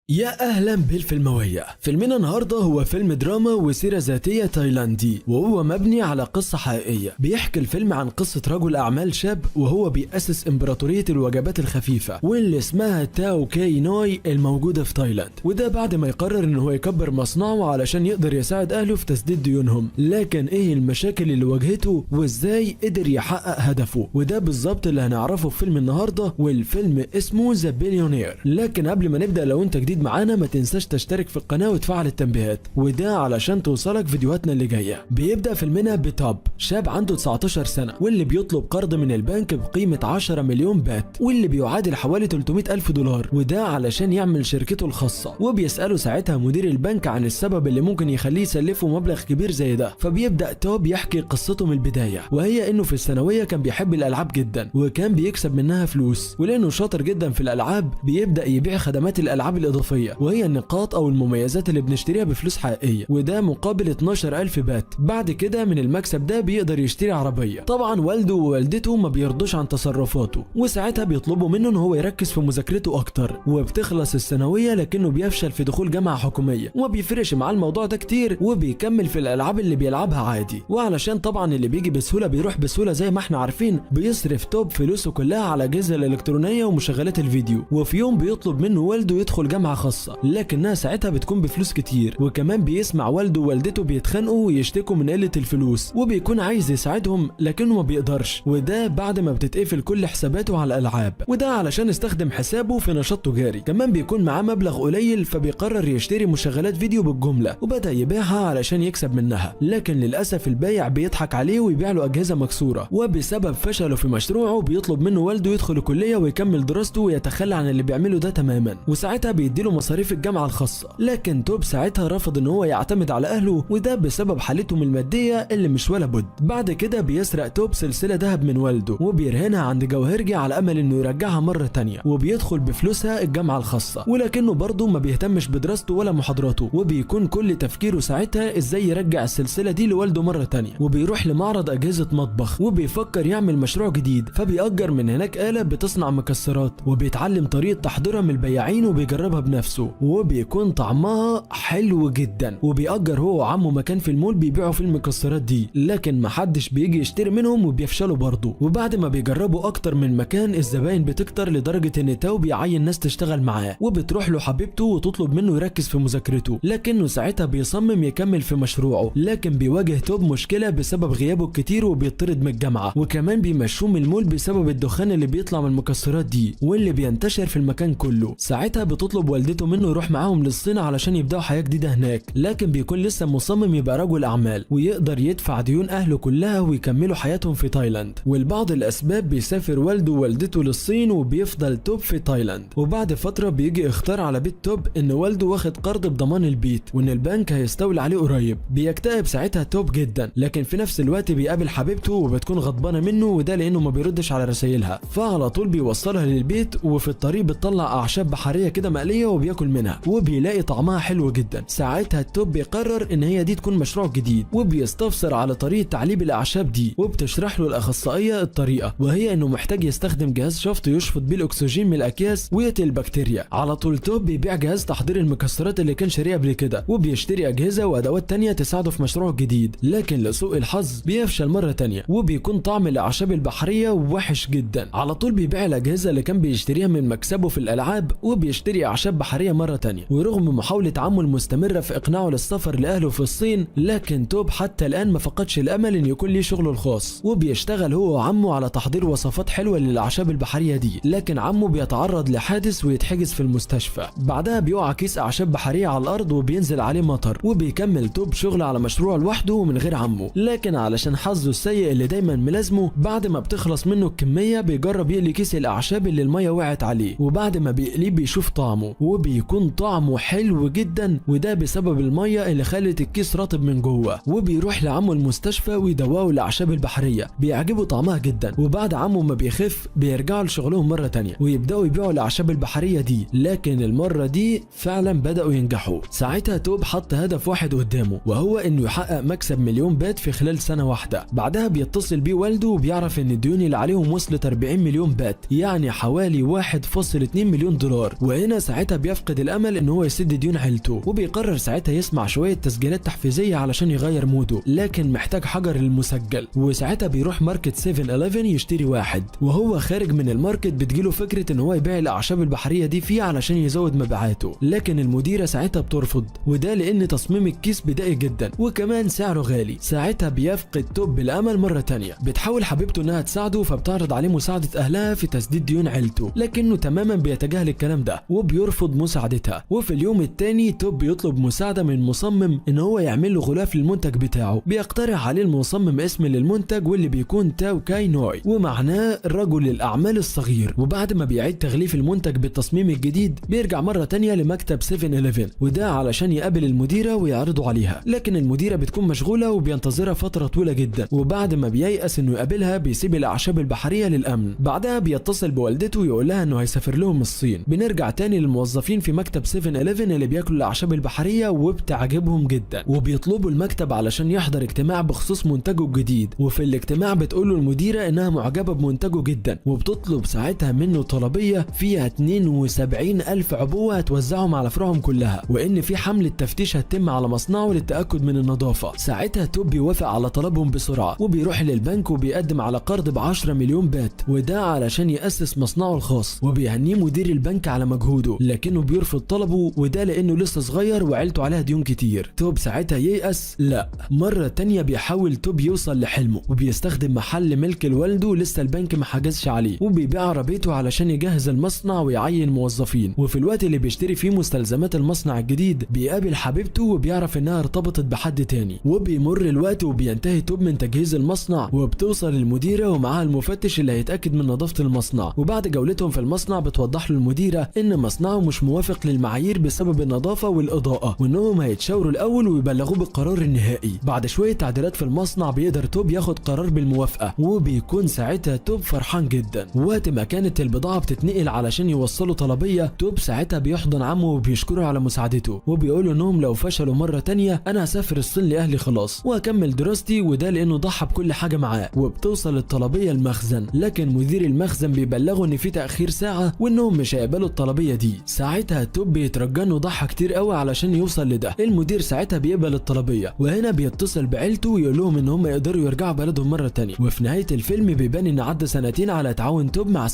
يا أهلا بالفيلموية. فيلمنا النهاردة هو فيلم دراما وسيرة ذاتية تايلاندي، وهو مبني على قصة حقيقية. بيحكي الفيلم عن قصة رجل أعمال شاب وهو بيأسس إمبراطورية الوجبات الخفيفة واللي اسمها تاو كاي نوي الموجودة في تايلاند، وده بعد ما يقرر إن هو يكبر مصنعه علشان يقدر يساعد أهله في تسديد ديونهم. لكن إيه المشاكل اللي واجهته وإزاي قدر يحقق هدفه؟ وده بالظبط اللي هنعرفه في فيلم النهاردة، والفيلم اسمه ذا بليونير. لكن قبل ما نبدأ، لو أنت جديد معانا ما تنساش تشترك في القناة وتفعل التنبيهات، وده علشان توصلك فيديوهاتنا اللي جاية. بيبدأ فيلمنا بتوب، شاب عنده 19 سنة واللي بيطلب قرض من البنك بقيمة 10 مليون بات، واللي بيعادل حوالي 300 ألف دولار، وده علشان يعمل شركته الخاصة. وبيسأله ساعتها مدير البنك عن السبب اللي ممكن يخليه يسلفه مبلغ كبير زي ده. فبيبدأ توب يحكي قصته من البداية، وهي انه في الثانوية كان بيحب الألعاب جدا وكان بيكسب منها فلوس، ولانه شاطر جدا في الألعاب بيبدأ يبيع خدمات الألعاب الإضافية، وهي النقاط او المميزات اللي بنشتريها بفلوس حقيقيه، وده مقابل 12000 بات. بعد كده من المكسب ده بيقدر يشتري عربيه. طبعا والده ووالدته ما بيرضوش عن تصرفاته، وساعتها بيطلبوا منه ان هو يركز في مذاكرته اكتر. وبتخلص الثانويه لكنه بيفشل في دخول جامعه حكوميه، وما بيفرقش معاه الموضوع ده كتير، وبيكمل في الالعاب اللي بيلعبها عادي. وعلشان طبعا اللي بيجي بسهوله بيروح بسهوله زي ما احنا عارفين، بيصرف توب فلوسه كلها على الاجهزه الالكترونيه ومشغلات الفيديو. وفي يوم بيطلب منه والده يدخل جامعه خاصه، لكنها ساعتها بتكون بفلوس كتير. وكمان بيسمع والده ووالدته بيتخانقوا ويشتكوا من قله الفلوس، وبيكون عايز يساعدهم لكنه ما بيقدرش، وده بعد ما بتتقفل كل حساباته على الالعاب، وده علشان يستخدم حسابه في نشاط تجاري. كمان بيكون معاه مبلغ قليل، فبيقرر يشتري مشغلات فيديو بالجمله وبدا يبيعها علشان يكسب منها. لكن للاسف البايع بيضحك عليه ويبيع له اجهزه مكسوره، وبسبب فشله في مشروعه بيطلب منه والده يدخل الكليه ويكمل دراسته ويتخلى عن اللي بيعمله ده تماما، وساعتها بيديله مصاريف الجامعه الخاصه. لكن توب ساعتها رفض ان هو يعتمد على اهله، وده بسبب حالتهم الماديه اللي مش ولا بد. بعد كده بيسرق توب سلسله ذهب من والده وبيرهنها عند جوهرجي على امل انه يرجعها مره تانية، وبيدخل بفلوسها الجامعه الخاصه. ولكنه برضه ما بيهتمش بدراسته ولا محاضراته، وبيكون كل تفكيره ساعتها ازاي يرجع السلسله دي لوالده مره تانية. وبيروح لمعرض اجهزه مطبخ وبيفكر يعمل مشروع جديد، فبيأجر من هناك آلة بتصنع مكسرات، وبيتعلم طريقه تحضيرها من البياعين وبيجربها بنفسه، وبيكون طعمها حلو جدا. وبيأجر هو وعمه مكان في المول بيبيعوا فيه المكسرات دي، لكن محدش بيجي يشتري منهم وبيفشلوا برضه. وبعد ما بيجربوا اكتر من مكان الزباين بتكتر لدرجه ان تاو بيعين ناس تشتغل معاه، وبتروح له حبيبته وتطلب منه يركز في مذاكرته، لكنه ساعتها بيصمم يكمل في مشروعه. لكن بيواجه توب مشكله بسبب غيابه الكتير وبيطرد من الجامعه، وكمان بيمشوه من المول بسبب الدخان اللي بيطلع من المكسرات دي واللي بينتشر في المكان كله. ساعتها بتطلب والدته منه يروح معاهم للصين علشان يبداوا حياه جديده هناك، لكن بيكون لسه مصمم يبقى رجل اعمال ويقدر يدفع ديون اهله كلها ويكملوا حياتهم في تايلاند. ولبعض الاسباب بيسافر والده ووالدته للصين وبيفضل توب في تايلاند. وبعد فتره بيجي اختار على بيت توب ان والده واخد قرض بضمان البيت وان البنك هيستولي عليه قريب. بيكتئب ساعتها توب جدا، لكن في نفس الوقت بيقابل حبيبته وبتكون غضبانه منه، وده لانه ما بيردش على رسايلها، فعلى طول بيوصلها للبيت. وفي الطريق بتطلع اعشاب بحريه كده مقليه وبياكل منها وبيلاقي طعمها حلو جدا. ساعتها توب بيقرر ان هي دي تكون مشروع جديد، وبيستفسر على طريقه تعليب الاعشاب دي، وبتشرح له الاخصائيه الطريقه، وهي انه محتاج يستخدم جهاز شفط يشفط بيه الاكسجين من الاكياس ويقتل البكتيريا. على طول توب بيبيع جهاز تحضير المكسرات اللي كان شاريه قبل كده، وبيشتري اجهزه وادوات تانية تساعده في مشروعه الجديد. لكن لسوء الحظ بيفشل مره تانية، وبيكون طعم الاعشاب البحريه وحش جدا. على طول بيبيع الاجهزه اللي كان بيشتريها من مكسبه في الالعاب، وبيشتري اعشاب بحريه مره تانية. ورغم محاوله عمه المستمره في اقناعه للسفر لاهله في الصين، لكن توب حتى الان ما فقدش الامل ان يكون ليه شغله الخاص، وبيشتغل هو وعمه على تحضير وصفات حلوه للاعشاب البحريه دي. لكن عمه بيتعرض لحادث ويتحجز في المستشفى. بعدها بيقع كيس اعشاب بحريه على الارض وبينزل عليه مطر، وبيكمل توب شغل على مشروع لوحده ومن غير عمه. لكن علشان حظه السيء اللي دايما ملازمه، بعد ما بتخلص منه الكميه بيجرب يقلي كيس الاعشاب اللي الميه وقعت عليه، وبعد ما بيقليه بيشوف طعمه وبيكون طعمه حلو جدا، وده بسبب الميه اللي خلت الكيس رطب من جوه. وبيروح لعمه المستشفى ويدوقوا الاعشاب البحريه، بيعجبه طعمها جدا. وبعد عمه ما بيخف بيرجعوا لشغلهم مره تانية ويبداوا يبيعوا الاعشاب البحريه دي، لكن المره دي فعلا بداوا ينجحوا. ساعتها توب حط هدف واحد قدامه، وهو انه يحقق مكسب مليون بات في خلال سنه واحده. بعدها بيتصل بيه والده وبيعرف ان الديون اللي عليهم وصلت 40 مليون بات، يعني حوالي 1.2 مليون دولار. وهنا ساعتها ساعتها بيفقد الامل ان هو يسد ديون عيلته، وبيقرر ساعتها يسمع شويه تسجيلات تحفيزيه علشان يغير موده، لكن محتاج حجر المسجل. وساعتها بيروح ماركت 7-11 يشتري واحد، وهو خارج من الماركت بتجيله فكره ان هو يبيع الاعشاب البحريه دي فيه علشان يزود مبيعاته، لكن المديره ساعتها بترفض، وده لان تصميم الكيس بدائي جدا وكمان سعره غالي. ساعتها بيفقد توب الامل مره تانية. بتحاول حبيبته انها تساعده، فبتعرض عليه مساعده اهلها في تسديد ديون عيلته، لكنه تماما بيتجاهل الكلام ده وبيرفض مساعدتها. وفي اليوم التاني توب بيطلب مساعده من مصمم ان هو يعمل له غلاف للمنتج بتاعه. بيقترح عليه المصمم اسم للمنتج واللي بيكون تاو كاي نوي، ومعناه رجل الاعمال الصغير. وبعد ما بيعيد تغليف المنتج بالتصميم الجديد بيرجع مره تانية لمكتب 7-11، وده علشان يقابل المديره ويعرضوا عليها، لكن المديره بتكون مشغوله وبينتظرها فتره طويله جدا. وبعد ما بييأس انه يقابلها بيسيب الاعشاب البحريه للامن. بعدها بيتصل بوالدته ويقول لها انه هيسافر لهم الصين. بنرجع تاني للموظفين في مكتب 7-11 اللي بياكلوا الاعشاب البحريه وبتعجبهم جدا، وبيطلبوا المكتب علشان يحضر اجتماع بخصوص منتجه الجديد. وفي الاجتماع بتقول له المديره انها معجبه بمنتجه جدا، وبتطلب ساعتها منه طلبيه فيها 72,000 عبوه هتوزعهم على فروعهم كلها، وان في حمله تفتيش هتتم على مصنعه للتاكد من النظافه. ساعتها توب بيوافق على طلبهم بسرعه، وبيروح للبنك وبيقدم على قرض ب10 مليون بات، وده علشان يأسس مصنعه الخاص. وبيهنيه مدير البنك على مجهوده، لكنه بيرفض طلبه، وده لانه لسه صغير وعيلته عليها ديون كتير. توب ساعتها ييأس. لا، مره تانية بيحاول توب يوصل لحلمه، وبيستخدم محل ملك لوالده لسه البنك ما حجزش عليه، وبيبيع عربيته علشان يجهز المصنع ويعين موظفين. وفي الوقت اللي بيشتري فيه مستلزمات المصنع الجديد بيقابل حبيبته وبيعرف انها ارتبطت بحد تاني. وبيمر الوقت وبينتهي توب من تجهيز المصنع، وبتوصل المديره ومعاها المفتش اللي هيتاكد من نظافه المصنع. وبعد جولتهم في المصنع بتوضح له المديره ان مصنعه مش موافق للمعايير بسبب النظافه والاضاءه، وانهم هيتشاوروا الاول ويبلغوه بالقرار النهائي. بعد شويه تعديلات في المصنع بيقدر توب ياخد قرار بالموافقه، وبيكون ساعتها توب فرحان جدا. وقت ما كانت البضاعه بتتنقل علشان يوصلوا طلبيه، توب ساعتها بيحضن عمه وبيشكره على مساعدته، وبيقول انهم لو فشلوا مره تانية انا هسافر الصين لاهلي خلاص واكمل دراستي، وده لانه ضحى بكل حاجه معاه. وبتوصل الطلبيه المخزن، لكن مدير المخزن بيبلغوا ان في تاخير ساعه وانهم مش هيقبلوا الطلبيه دي. ساعتها توب بيترجى انه ضحى كتير قوي علشان يوصل لده. المدير ساعتها بيقبل الطلبيه، وهنا بيتصل بعيلته ويقول لهم ان هم يقدروا يرجعوا بلدهم مره تانية. وفي نهايه الفيلم بيبان ان عدى سنتين على تعاون توب مع 7-11،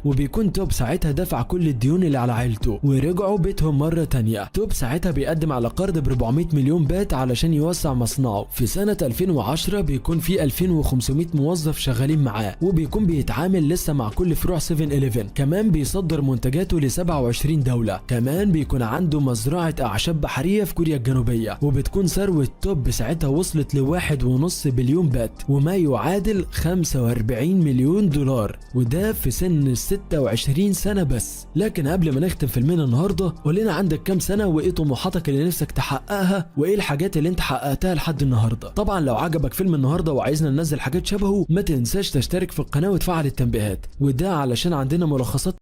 وبيكون توب ساعتها دفع كل الديون اللي على عيلته ورجعوا بيتهم مره تانية. توب ساعتها بيقدم على قرض ب 400 مليون بات علشان يوسع مصنعه. في سنه 2010 بيكون في 2500 موظف شغالين معاه، وبيكون بيتعامل لسه مع كل فروع 7-11. كمان بيصدر منتجاته ل 27 دوله. كمان بيكون عنده مزرعه اعشاب بحريه في كوريا الجنوبيه، وبتكون ثروه توب ساعتها وصلت ل1.5 بليون بات، وما يعادل 45 مليون دولار، وده في سن 26 سنه بس. لكن قبل ما نختم فيلمنا النهارده، قول لنا عندك كام سنه وايه طموحاتك اللي نفسك تحققها، وايه الحاجات اللي انت حققتها لحد النهارده. طبعا لو عجبك فيلم النهارده وعايزنا ننزل حاجات شبهه، ما تنساش تشترك في القناه وتفعل التنبيهات، وده علشان عندنا ملخصات